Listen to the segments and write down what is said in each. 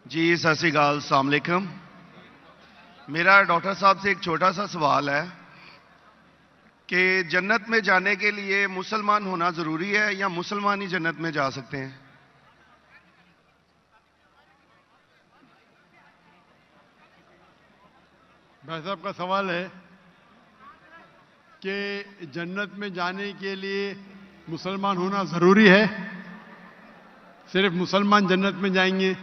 जी सत श्री अकाल, अस्सलाम वालेकुम। मेरा डॉक्टर साहब से एक छोटा सा सवाल है कि जन्नत में जाने के लिए मुसलमान होना ज़रूरी है या मुसलमान ही जन्नत में जा सकते हैं? भाई साहब का सवाल है कि जन्नत में जाने के लिए मुसलमान होना ज़रूरी है। सिर्फ मुसलमान जन्नत में जाएंगे?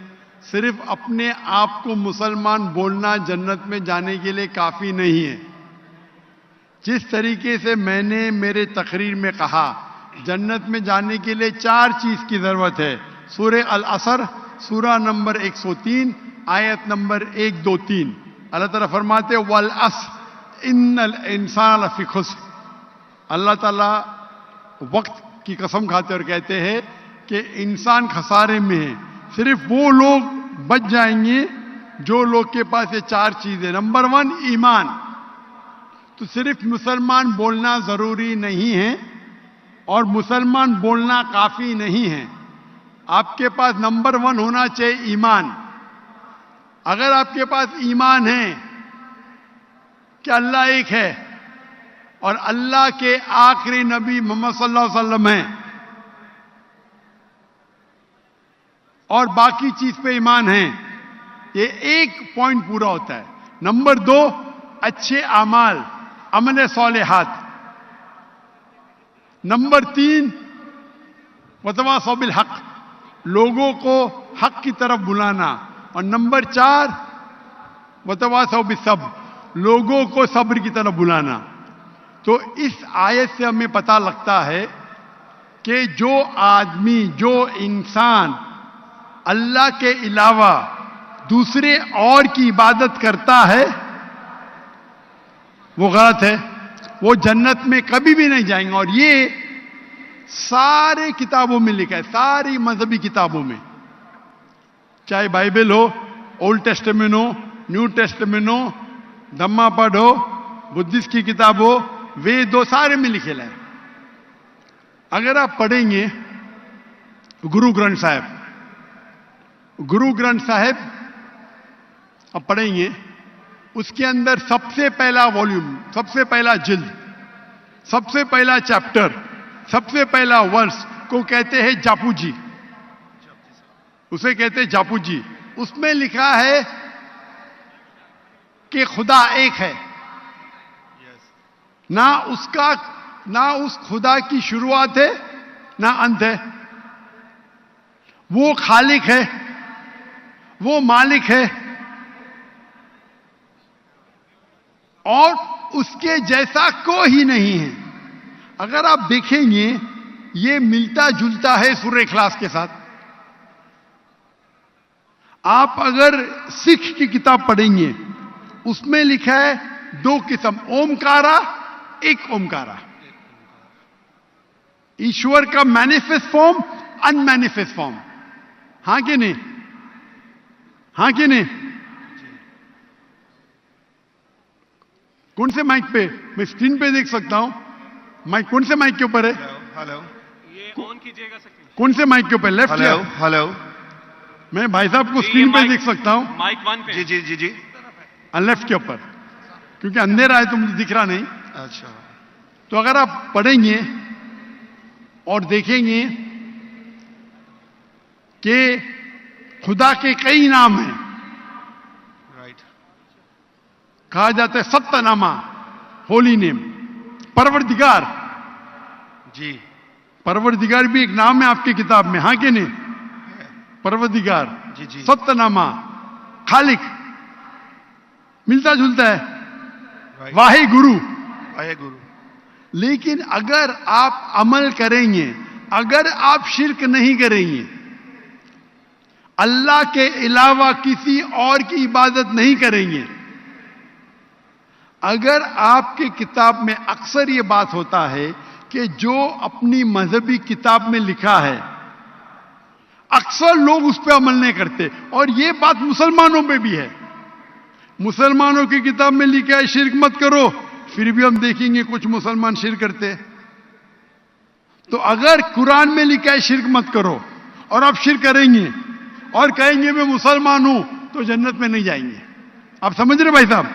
सिर्फ अपने आप को मुसलमान बोलना जन्नत में जाने के लिए काफ़ी नहीं है। जिस तरीके से मैंने मेरे तकरीर में कहा, जन्नत में जाने के लिए 4 चीज़ की ज़रूरत है। सूरह अल असर, सूरा नंबर 103, आयत नंबर 1, 2, 3। अल्लाह ताला फरमाते वल अस्र इन्नल इंसान लफी खुस्र। अल्लाह ताला वक्त की कसम खाते और कहते हैं कि इंसान खसारे में है। सिर्फ वो लोग बच जाएंगे जो लोग के पास ये 4 चीजें। नंबर 1 ईमान। तो सिर्फ मुसलमान बोलना जरूरी नहीं है और मुसलमान बोलना काफी नहीं है। आपके पास नंबर 1 होना चाहिए ईमान। अगर आपके पास ईमान है कि अल्लाह एक है और अल्लाह के आखिरी नबी मोहम्मद सल्लल्लाहु अलैहि वसल्लम हैं और बाकी चीज पे ईमान है, ये एक पॉइंट पूरा होता है। नंबर 2 अच्छे अमाल, अमल सालिहात। नंबर 3 वतवासौ बिल हक, लोगों को हक की तरफ बुलाना। और नंबर 4 वतवासौ बिस्सब्र, लोगों को सब्र की तरफ बुलाना। तो इस आयत से हमें पता लगता है कि जो आदमी, जो इंसान अल्लाह के अलावा दूसरे और की इबादत करता है वो गलत है, वो जन्नत में कभी भी नहीं जाएंगे। और ये सारे किताबों में लिखा है, सारी मजहबी किताबों में, चाहे बाइबल हो, ओल्ड टेस्टामेंट हो, न्यू टेस्टामेंट हो, धम्मापद हो, बुद्धिस्ट की किताब हो, वेद हो, सारे में लिखेला है। अगर आप पढ़ेंगे गुरु ग्रंथ साहिब, गुरु ग्रंथ साहिब आप पढ़ेंगे, उसके अंदर सबसे पहला वॉल्यूम, सबसे पहला जिल्द, सबसे पहला चैप्टर, सबसे पहला वर्ष को कहते हैं जापू जी। उसे कहते हैं जापू जी। उसमें लिखा है कि खुदा एक है। ना उस खुदा की शुरुआत है ना अंत है। वो खालिक है, वो मालिक है और उसके जैसा कोई ही नहीं है। अगर आप देखेंगे ये मिलता जुलता है सूरह इखलास के साथ। आप अगर सिख की किताब पढ़ेंगे, उसमें लिखा है 2 किस्म, ओमकारा, एक ओमकारा। ईश्वर का मैनिफेस्ट फॉर्म, अनमैनिफेस्ट फॉर्म। हां कि नहीं? हां कि नहीं? कौन से माइक पे? मैं स्क्रीन पे देख सकता हूं। माइक कौन से माइक के ऊपर है? हेलो, ये ऑन कीजिएगा सेकंड। कौन से माइक के ऊपर? लेफ्ट? Hello hello. मैं भाई साहब को स्क्रीन पे देख सकता हूं। माइक 1 पे। जी जी जी जी। लेफ्ट के ऊपर, क्योंकि अंधेरा है तो मुझे दिख रहा नहीं। अच्छा, तो अगर आप पढ़ेंगे और देखेंगे कि खुदा के कई नाम हैं। राइट। कहा जाता है सत्तनामा, होली नेम, परवरदिगार। जी, परवरदिगार भी एक नाम है आपकी किताब में, हां कि नहीं? परवरदिगार, जी जी। सत्तनामा, खालिक, मिलता जुलता है। राइट। वाहे गुरु। आए गुरु। लेकिन अगर आप अमल करेंगे, अगर आप शिर्क नहीं करेंगे, अल्लाह के अलावा किसी और की इबादत नहीं करेंगे, अगर आपके किताब में अक्सर यह बात होता है कि जो अपनी मजहबी किताब में लिखा है, अक्सर लोग उस पर अमल नहीं करते। और यह बात मुसलमानों में भी है। मुसलमानों की किताब में लिखा है शिर्क मत करो, फिर भी हम देखेंगे कुछ मुसलमान शिर्क करते हैं। तो अगर कुरान में लिखा है शिर्क मत करो और आप शिर्क करेंगे और कहेंगे मैं मुसलमान हूं, तो जन्नत में नहीं जाएंगे। आप समझ रहे भाई साहब?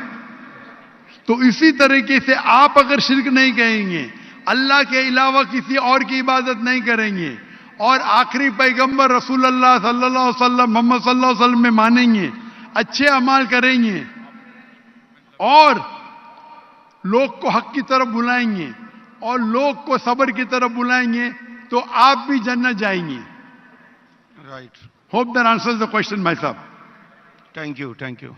तो इसी तरीके से आप अगर शिर्क नहीं कहेंगे, अल्लाह के अलावा किसी और की इबादत नहीं करेंगे, और आखिरी पैगंबर रसूलुल्लाह सल्लल्लाहु अलैहि वसल्लम मोहम्मद सल्लल्लाहु अलैहि वसल्लम में मानेंगे, अच्छे अमाल करेंगे और लोग को हक की तरफ बुलाएंगे और लोग को सब्र की तरफ बुलाएंगे, तो आप भी जन्नत जाएंगे। Right. Hope that answers the question भाई साहब। Thank you, thank you.